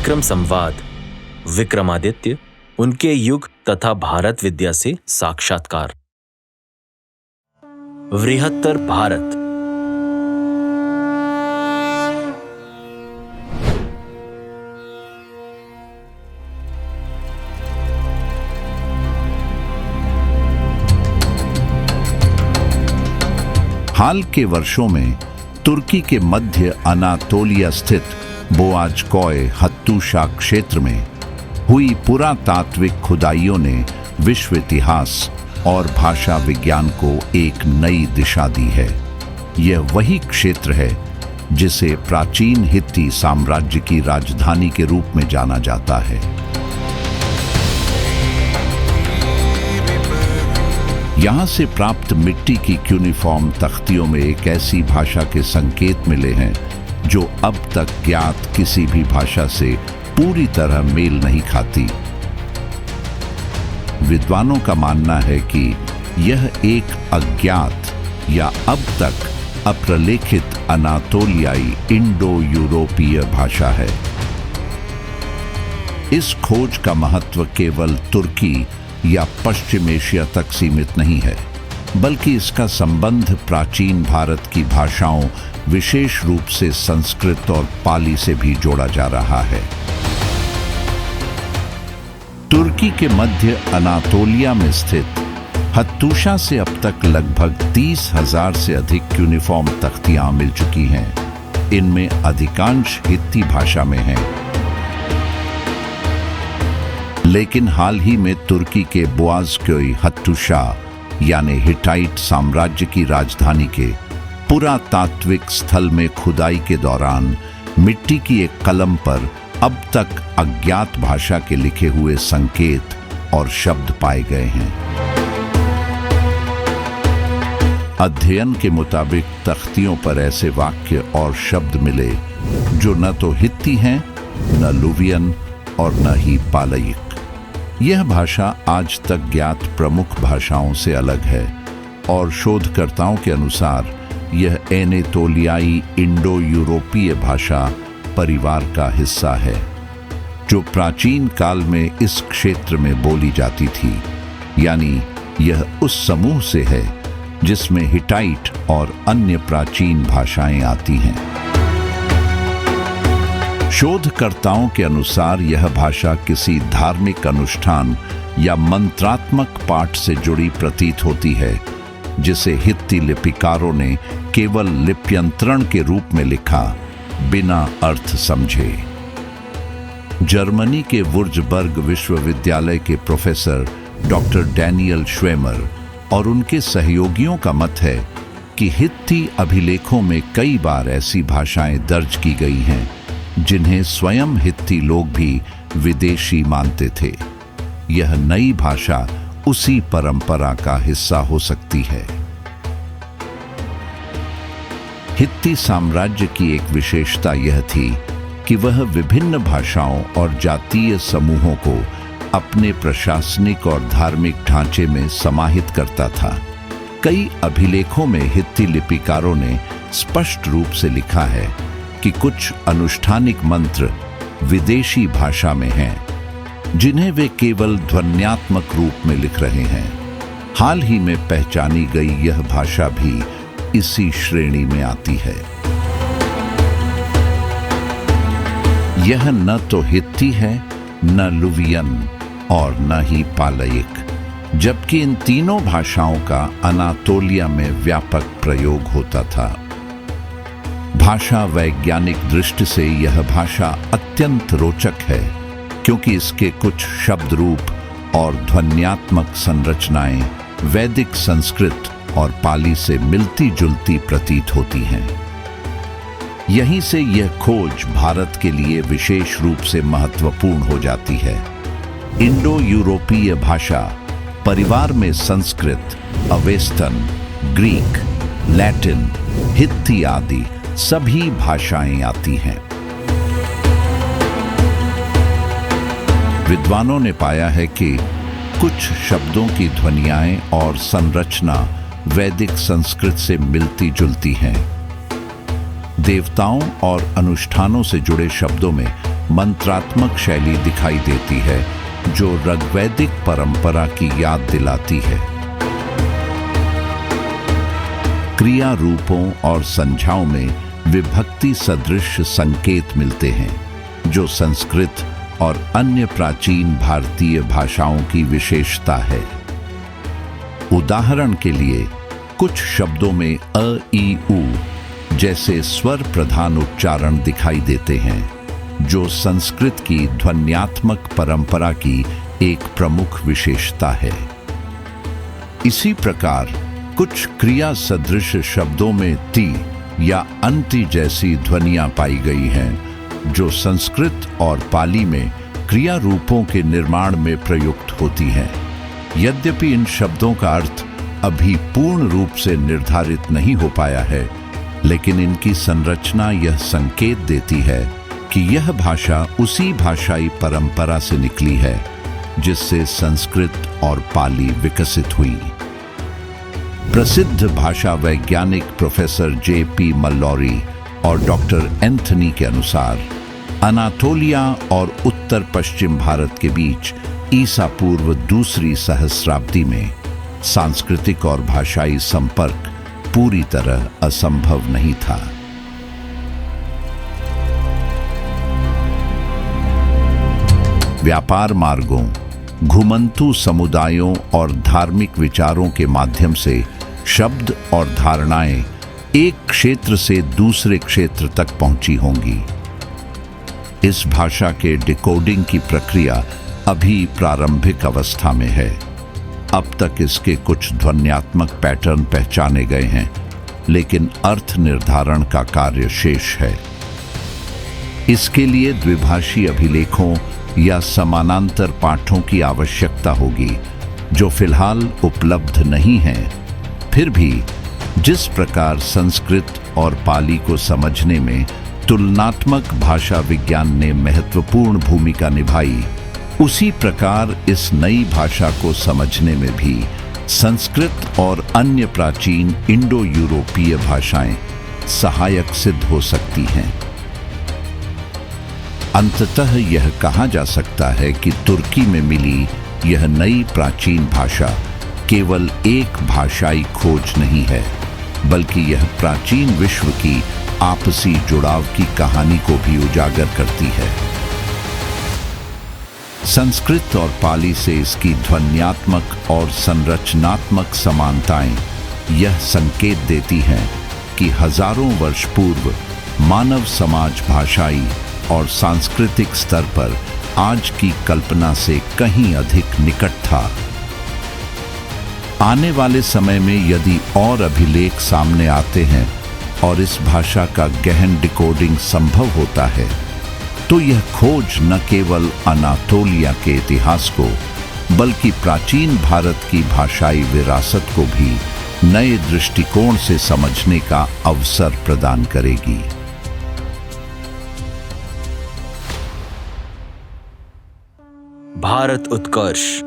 विक्रम संवाद, विक्रमादित्य, उनके युग तथा भारत विद्या से साक्षात्कार। वृहत्तर भारत। हाल के वर्षों में तुर्की के मध्य अनातोलिया स्थित बोआजकॉय हत्तूशा क्षेत्र में हुई पुरातात्विक खुदाइयों ने विश्व इतिहास और भाषा विज्ञान को एक नई दिशा दी है। यह वही क्षेत्र है जिसे प्राचीन हित्ती साम्राज्य की राजधानी के रूप में जाना जाता है। यहाँ से प्राप्त मिट्टी की क्यूनिफॉर्म तख्तियों में एक ऐसी भाषा के संकेत मिले हैं जो अब तक ज्ञात किसी भी भाषा से पूरी तरह मेल नहीं खाती। विद्वानों का मानना है कि यह एक अज्ञात या अब तक अप्रलेखित अनातोलियाई इंडो यूरोपीय भाषा है। इस खोज का महत्व केवल तुर्की या पश्चिम एशिया तक सीमित नहीं है, बल्कि इसका संबंध प्राचीन भारत की भाषाओं, विशेष रूप से संस्कृत और पाली से भी जोड़ा जा रहा है। तुर्की के मध्य अनातोलिया में स्थित हत्तूशा से अब तक लगभग 30,000 से अधिक क्यूनिफॉर्म तख्तियां मिल चुकी हैं। इनमें अधिकांश हित्ती भाषा में हैं। लेकिन हाल ही में तुर्की के बोआजकॉय हत्तूशा यानी हिटाइट साम्राज्य की राजधानी के पुरातात्विक स्थल में खुदाई के दौरान मिट्टी की एक कलम पर अब तक अज्ञात भाषा के लिखे हुए संकेत और शब्द पाए गए हैं। अध्ययन के मुताबिक तख्तियों पर ऐसे वाक्य और शब्द मिले जो न तो हित्ती हैं, न लुवियन और न ही पालयिक। यह भाषा आज तक ज्ञात प्रमुख भाषाओं से अलग है और शोधकर्ताओं के अनुसार यह एनेतोलियाई इंडो यूरोपीय भाषा परिवार का हिस्सा है, जो प्राचीन काल में इस क्षेत्र में बोली जाती थी। यानी यह उस समूह से है जिसमें हिटाइट और अन्य प्राचीन भाषाएं आती हैं। शोधकर्ताओं के अनुसार यह भाषा किसी धार्मिक अनुष्ठान या मंत्रात्मक पाठ से जुड़ी प्रतीत होती है, जिसे हित्ती लिपिकारों ने केवल लिप्यंतरण के रूप में लिखा, बिना अर्थ समझे। जर्मनी के वुर्जबर्ग विश्वविद्यालय के प्रोफेसर डॉक्टर डैनियल श्वेमर और उनके सहयोगियों का मत है कि हित्ती अभिलेखों में कई बार ऐसी भाषाएं दर्ज की गई हैं जिन्हें स्वयं हित्ती लोग भी विदेशी मानते थे। यह नई भाषा उसी परंपरा का हिस्सा हो सकती है। हित्ती साम्राज्य की एक विशेषता यह थी कि वह विभिन्न भाषाओं और जातीय समूहों को अपने प्रशासनिक और धार्मिक ढांचे में समाहित करता था। कई अभिलेखों में हित्ती लिपिकारों ने स्पष्ट रूप से लिखा है कि कुछ अनुष्ठानिक मंत्र विदेशी भाषा में हैं, जिन्हें वे केवल ध्वन्यात्मक रूप में लिख रहे हैं। हाल ही में पहचानी गई यह भाषा भी इसी श्रेणी में आती है। यह न तो हित्ती है, न लुवियन और न ही पालयिक, जबकि इन तीनों भाषाओं का अनातोलिया में व्यापक प्रयोग होता था। भाषा वैज्ञानिक दृष्टि से यह भाषा अत्यंत रोचक है, क्योंकि इसके कुछ शब्द रूप और ध्वन्यात्मक संरचनाएं वैदिक संस्कृत और पाली से मिलती जुलती प्रतीत होती हैं। यहीं से यह खोज भारत के लिए विशेष रूप से महत्वपूर्ण हो जाती है। इंडो यूरोपीय भाषा परिवार में संस्कृत, अवेस्तन, ग्रीक, लैटिन, हित्ती आदि सभी भाषाएं आती हैं। विद्वानों ने पाया है कि कुछ शब्दों की ध्वनियाएं और संरचना वैदिक संस्कृत से मिलती जुलती हैं। देवताओं और अनुष्ठानों से जुड़े शब्दों में मंत्रात्मक शैली दिखाई देती है जो ऋग्वैदिक परंपरा की याद दिलाती है। क्रिया रूपों और संज्ञाओं में विभक्ति सदृश संकेत मिलते हैं जो संस्कृत और अन्य प्राचीन भारतीय भाषाओं की विशेषता है। उदाहरण के लिए कुछ शब्दों में अ, ई, उ जैसे स्वर प्रधान उच्चारण दिखाई देते हैं जो संस्कृत की ध्वन्यात्मक परंपरा की एक प्रमुख विशेषता है। इसी प्रकार कुछ क्रिया सदृश शब्दों में ति या अंति जैसी ध्वनियां पाई गई हैं जो संस्कृत और पाली में क्रिया रूपों के निर्माण में प्रयुक्त होती हैं। यद्यपि इन शब्दों का अर्थ अभी पूर्ण रूप से निर्धारित नहीं हो पाया है, लेकिन इनकी संरचना यह संकेत देती है कि यह भाषा उसी भाषाई परंपरा से निकली है जिससे संस्कृत और पाली विकसित हुई। प्रसिद्ध भाषा वैज्ञानिक प्रोफेसर जे.पी. मल्लौरी और डॉक्टर एंथनी के अनुसार अनातोलिया और उत्तर पश्चिम भारत के बीच ईसा पूर्व दूसरी सहस्राब्दी में सांस्कृतिक और भाषाई संपर्क पूरी तरह असंभव नहीं था। व्यापार मार्गों, घुमंतु समुदायों और धार्मिक विचारों के माध्यम से शब्द और धारणाएं एक क्षेत्र से दूसरे क्षेत्र तक पहुंची होंगी। इस भाषा के डिकोडिंग की प्रक्रिया अभी प्रारंभिक अवस्था में है। अब तक इसके कुछ ध्वन्यात्मक पैटर्न पहचाने गए हैं, लेकिन अर्थ निर्धारण का कार्य शेष है। इसके लिए द्विभाषी अभिलेखों या समानांतर पाठों की आवश्यकता होगी जो फिलहाल उपलब्ध नहीं हैं। फिर भी जिस प्रकार संस्कृत और पाली को समझने में तुलनात्मक भाषा विज्ञान ने महत्वपूर्ण भूमिका निभाई, उसी प्रकार इस नई भाषा को समझने में भी संस्कृत और अन्य प्राचीन इंडो यूरोपीय भाषाएं सहायक सिद्ध हो सकती हैं। अंततः यह कहा जा सकता है कि तुर्की में मिली यह नई प्राचीन भाषा केवल एक भाषाई खोज नहीं है, बल्कि यह प्राचीन विश्व की आपसी जुड़ाव की कहानी को भी उजागर करती है। संस्कृत और पाली से इसकी ध्वन्यात्मक और संरचनात्मक समानताएं यह संकेत देती हैं कि हजारों वर्ष पूर्व मानव समाज भाषाई और सांस्कृतिक स्तर पर आज की कल्पना से कहीं अधिक निकट था। आने वाले समय में यदि और अभिलेख सामने आते हैं और इस भाषा का गहन डिकोडिंग संभव होता है, तो यह खोज न केवल अनातोलिया के इतिहास को, बल्कि प्राचीन भारत की भाषाई विरासत को भी नए दृष्टिकोण से समझने का अवसर प्रदान करेगी। भारत उत्कर्ष।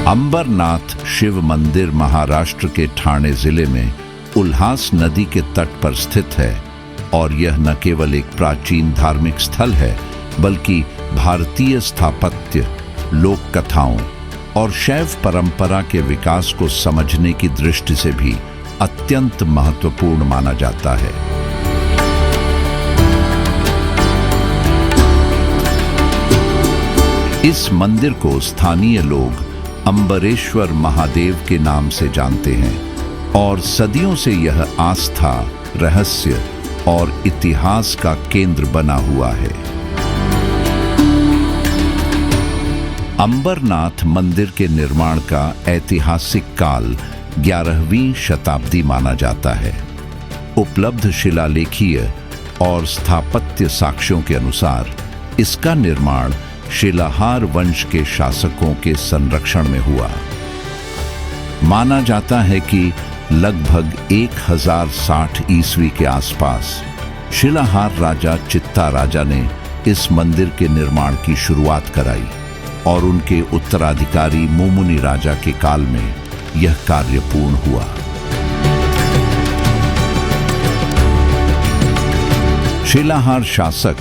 अंबरनाथ शिव मंदिर महाराष्ट्र के ठाणे जिले में उल्हास नदी के तट पर स्थित है और यह न केवल एक प्राचीन धार्मिक स्थल है, बल्कि भारतीय स्थापत्य, लोक कथाओं और शैव परंपरा के विकास को समझने की दृष्टि से भी अत्यंत महत्वपूर्ण माना जाता है। इस मंदिर को स्थानीय लोग अंबरेश्वर महादेव के नाम से जानते हैं और सदियों से यह आस्था, रहस्य और इतिहास का केंद्र बना हुआ है। अंबरनाथ मंदिर के निर्माण का ऐतिहासिक काल 11वीं शताब्दी माना जाता है। उपलब्ध शिलालेखीय और स्थापत्य साक्ष्यों के अनुसार इसका निर्माण शिलाहार वंश के शासकों के संरक्षण में हुआ। माना जाता है कि लगभग 1060 ईस्वी के आसपास शिलाहार राजा चित्ता राजा ने इस मंदिर के निर्माण की शुरुआत कराई। और उनके उत्तराधिकारी मुमुनि राजा के काल में यह कार्य पूर्ण हुआ। शिलाहार शासक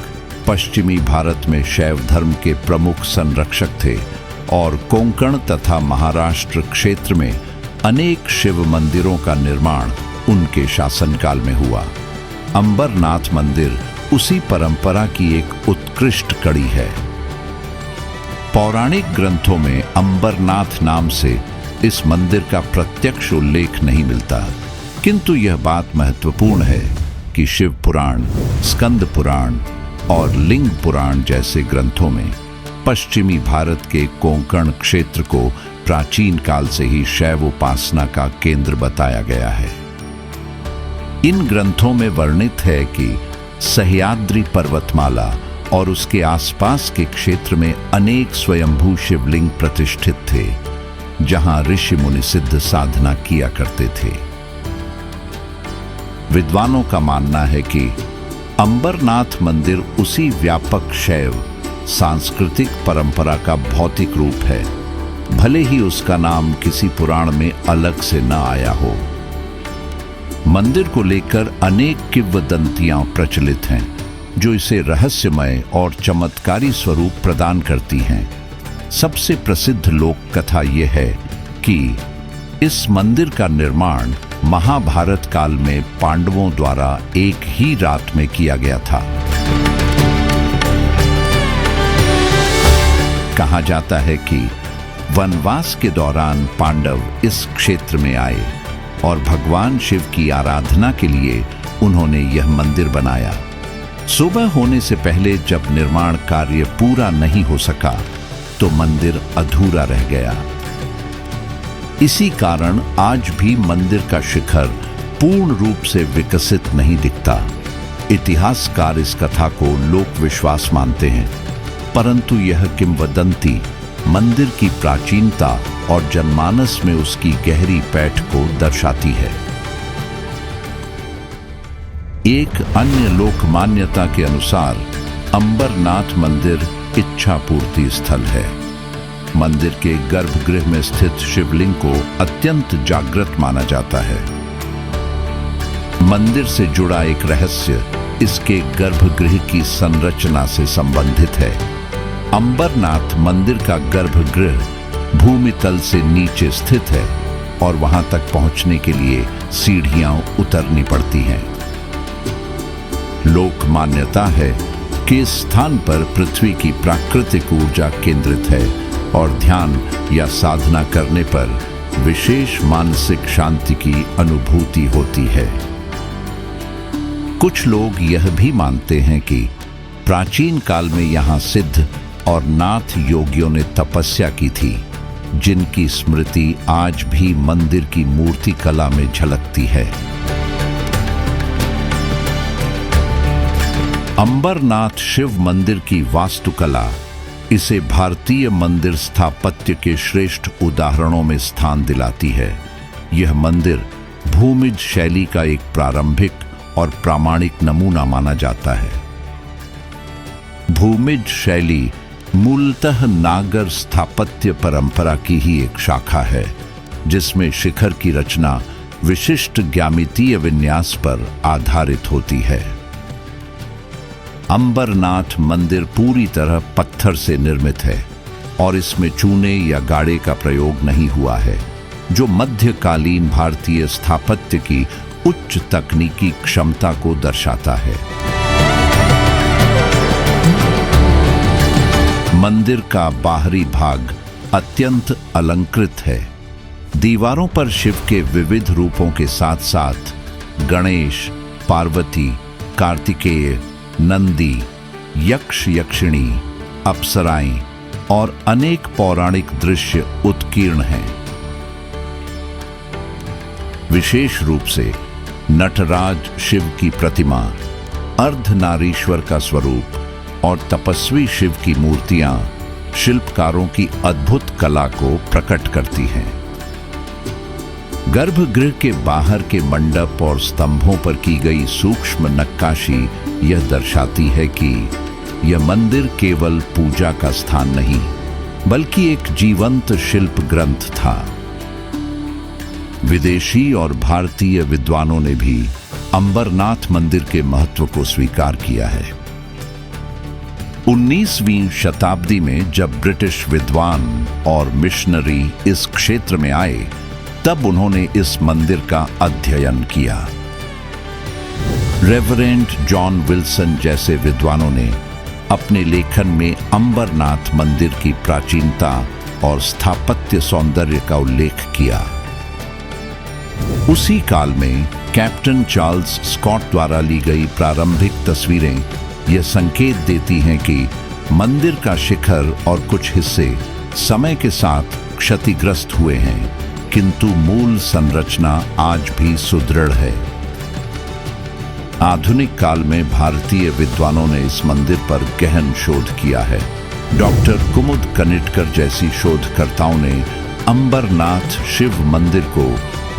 पश्चिमी भारत में शैव धर्म के प्रमुख संरक्षक थे और कोंकण तथा महाराष्ट्र क्षेत्र में अनेक शिव मंदिरों का निर्माण उनके शासनकाल में हुआ। अंबरनाथ मंदिर उसी परंपरा की एक उत्कृष्ट कड़ी है। पौराणिक ग्रंथों में अंबरनाथ नाम से इस मंदिर का प्रत्यक्ष उल्लेख नहीं मिलता, किंतु यह बात महत्वपूर्ण है कि शिव पुराण, स्कंद पुराण और लिंग पुराण जैसे ग्रंथों में पश्चिमी भारत के कोंकण क्षेत्र को प्राचीन काल से ही शैव उपासना का केंद्र बताया गया है। इन ग्रंथों में वर्णित है कि सह्याद्री पर्वतमाला और उसके आसपास के क्षेत्र में अनेक स्वयंभू शिवलिंग प्रतिष्ठित थे, जहां ऋषि मुनि सिद्ध साधना किया करते थे। विद्वानों का मानना है कि अंबरनाथ मंदिर उसी व्यापक शैव सांस्कृतिक परंपरा का भौतिक रूप है, भले ही उसका नाम किसी पुराण में अलग से न आया हो। मंदिर को लेकर अनेक किंवदंतियां प्रचलित हैं, जो इसे रहस्यमय और चमत्कारी स्वरूप प्रदान करती हैं। सबसे प्रसिद्ध लोक कथा यह है कि इस मंदिर का निर्माण महाभारत काल में पांडवों द्वारा एक ही रात में किया गया था। कहा जाता है कि वनवास के दौरान पांडव इस क्षेत्र में आए और भगवान शिव की आराधना के लिए उन्होंने यह मंदिर बनाया। सुबह होने से पहले जब निर्माण कार्य पूरा नहीं हो सका तो मंदिर अधूरा रह गया। इसी कारण आज भी मंदिर का शिखर पूर्ण रूप से विकसित नहीं दिखता। इतिहासकार इस कथा को लोक विश्वास मानते हैं, परंतु यह किंवदंती मंदिर की प्राचीनता और जनमानस में उसकी गहरी पैठ को दर्शाती है। एक अन्य लोक मान्यता के अनुसार अंबरनाथ मंदिर इच्छा पूर्ति स्थल है। मंदिर के गर्भगृह में स्थित शिवलिंग को अत्यंत जागृत माना जाता है। मंदिर से जुड़ा एक रहस्य इसके गर्भगृह की संरचना से संबंधित है। अंबरनाथ मंदिर का गर्भगृह भूमि तल से नीचे स्थित है और वहां तक पहुंचने के लिए सीढ़ियां उतरनी पड़ती हैं। लोक मान्यता है कि इस स्थान पर पृथ्वी की प्राकृतिक ऊर्जा केंद्रित है और ध्यान या साधना करने पर विशेष मानसिक शांति की अनुभूति होती है। कुछ लोग यह भी मानते हैं कि प्राचीन काल में यहां सिद्ध और नाथ योगियों ने तपस्या की थी, जिनकी स्मृति आज भी मंदिर की मूर्ति कला में झलकती है। अंबरनाथ शिव मंदिर की वास्तुकला इसे भारतीय मंदिर स्थापत्य के श्रेष्ठ उदाहरणों में स्थान दिलाती है। यह मंदिर भूमिज शैली का एक प्रारंभिक और प्रामाणिक नमूना माना जाता है। भूमिज शैली मूलतः नागर स्थापत्य परंपरा की ही एक शाखा है, जिसमें शिखर की रचना विशिष्ट ज्यामितीय विन्यास पर आधारित होती है। अंबरनाथ मंदिर पूरी तरह पत्थर से निर्मित है और इसमें चूने या गाड़े का प्रयोग नहीं हुआ है, जो मध्यकालीन भारतीय स्थापत्य की उच्च तकनीकी क्षमता को दर्शाता है। मंदिर का बाहरी भाग अत्यंत अलंकृत है। दीवारों पर शिव के विविध रूपों के साथ साथ गणेश, पार्वती, कार्तिकेय, नंदी, यक्ष यक्षिणी, अप्सराएं और अनेक पौराणिक दृश्य उत्कीर्ण हैं। विशेष रूप से नटराज शिव की प्रतिमा, अर्धनारीश्वर का स्वरूप और तपस्वी शिव की मूर्तियां शिल्पकारों की अद्भुत कला को प्रकट करती हैं। गर्भगृह के बाहर के मंडप और स्तंभों पर की गई सूक्ष्म नक्काशी यह दर्शाती है कि यह मंदिर केवल पूजा का स्थान नहीं, बल्कि एक जीवंत शिल्प ग्रंथ था। विदेशी और भारतीय विद्वानों ने भी अंबरनाथ मंदिर के महत्व को स्वीकार किया है। 19वीं शताब्दी में जब ब्रिटिश विद्वान और मिशनरी इस क्षेत्र में आए, तब उन्होंने इस मंदिर का अध्ययन किया। रेवरेंड जॉन विल्सन जैसे विद्वानों ने अपने लेखन में अंबरनाथ मंदिर की प्राचीनता और स्थापत्य सौंदर्य का उल्लेख किया। उसी काल में कैप्टन चार्ल्स स्कॉट द्वारा ली गई प्रारंभिक तस्वीरें यह संकेत देती हैं कि मंदिर का शिखर और कुछ हिस्से समय के साथ क्षतिग्रस्त हुए हैं, किंतु मूल संरचना आज भी सुदृढ़ है। आधुनिक काल में भारतीय विद्वानों ने इस मंदिर पर गहन शोध किया है। डॉक्टर कुमुद कनिटकर जैसी शोधकर्ताओं ने अंबरनाथ शिव मंदिर को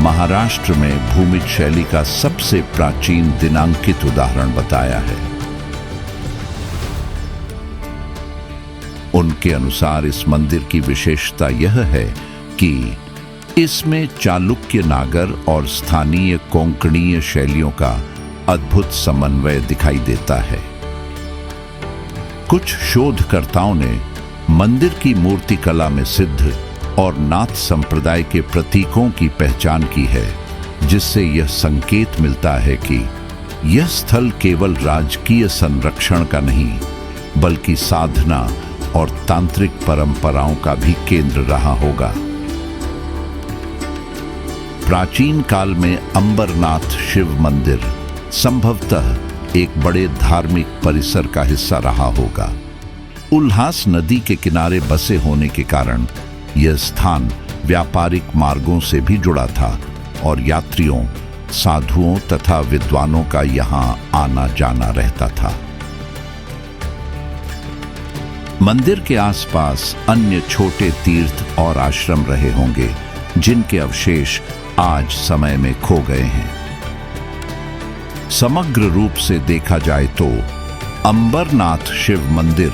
महाराष्ट्र में भूमिज शैली का सबसे प्राचीन दिनांकित उदाहरण बताया है। उनके अनुसार इस मंदिर की विशेषता यह है कि इसमें चालुक्य नागर और स्थानीय कोंकणीय शैलियों का अद्भुत समन्वय दिखाई देता है। कुछ शोधकर्ताओं ने मंदिर की मूर्तिकला में सिद्ध और नाथ संप्रदाय के प्रतीकों की पहचान की है, जिससे यह संकेत मिलता है कि यह स्थल केवल राजकीय संरक्षण का नहीं, बल्कि साधना और तांत्रिक परंपराओं का भी केंद्र रहा होगा। प्राचीन काल में अंबरनाथ शिव मंदिर संभवतः एक बड़े धार्मिक परिसर का हिस्सा रहा होगा। उल्हास नदी के किनारे बसे होने के कारण यह स्थान व्यापारिक मार्गों से भी जुड़ा था और यात्रियों, साधुओं तथा विद्वानों का यहां आना जाना रहता था। मंदिर के आसपास अन्य छोटे तीर्थ और आश्रम रहे होंगे, जिनके अवशेष आज समय में खो गए हैं। समग्र रूप से देखा जाए तो अंबरनाथ शिव मंदिर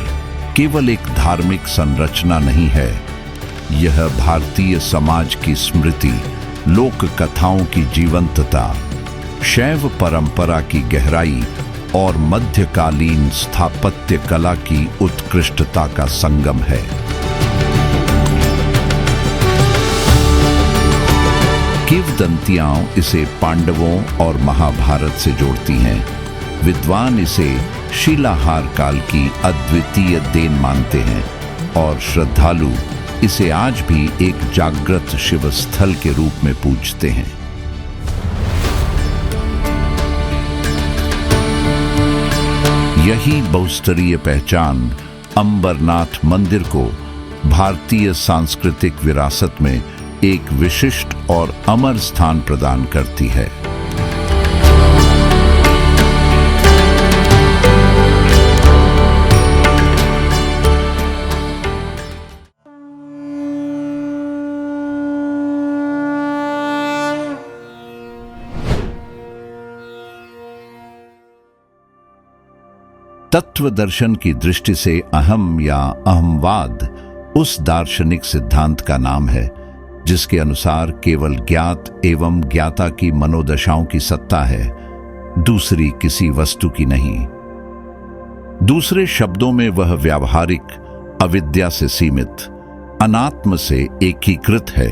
केवल एक धार्मिक संरचना नहीं है, यह भारतीय समाज की स्मृति, लोक कथाओं की जीवंतता, शैव परंपरा की गहराई और मध्यकालीन स्थापत्य कला की उत्कृष्टता का संगम है। किंवदंतियां इसे पांडवों और महाभारत से जोड़ती हैं। विद्वान इसे शिलाहार काल की अद्वितीय देन मानते हैं और श्रद्धालु इसे आज भी एक जागृत शिव स्थल के रूप में पूजते हैं। यही बहुस्तरीय पहचान अंबरनाथ मंदिर को भारतीय सांस्कृतिक विरासत में एक विशिष्ट और अमर स्थान प्रदान करती है। तत्व दर्शन की दृष्टि से अहम या अहमवाद उस दार्शनिक सिद्धांत का नाम है जिसके अनुसार केवल ज्ञात एवं ज्ञाता की मनोदशाओं की सत्ता है, दूसरी किसी वस्तु की नहीं। दूसरे शब्दों में वह व्यावहारिक, अविद्या से सीमित, अनात्म से एकीकृत है,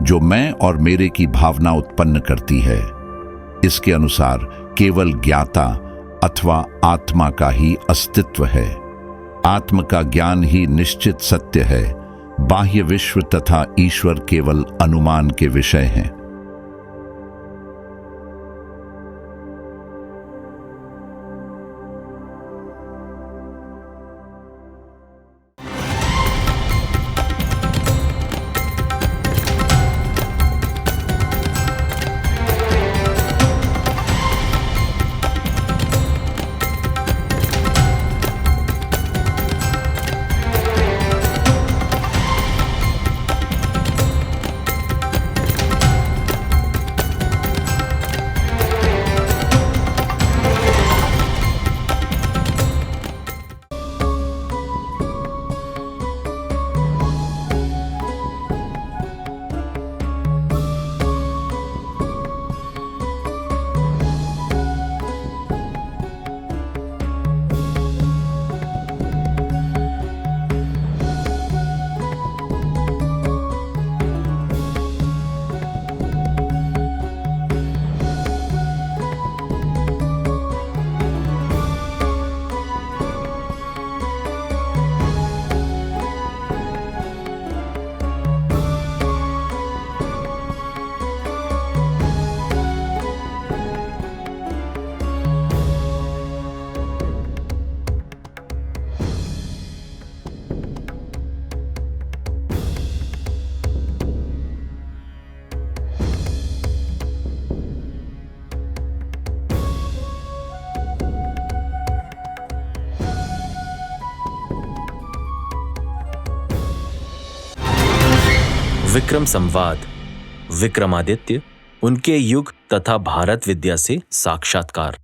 जो मैं और मेरे की भावना उत्पन्न करती है। इसके अनुसार केवल ज्ञाता अथवा आत्मा का ही अस्तित्व है। आत्म का ज्ञान ही निश्चित सत्य है, बाह्य विश्व तथा ईश्वर केवल अनुमान के विषय हैं। विक्रम संवाद, विक्रमादित्य, उनके युग तथा भारत विद्या से साक्षात्कार।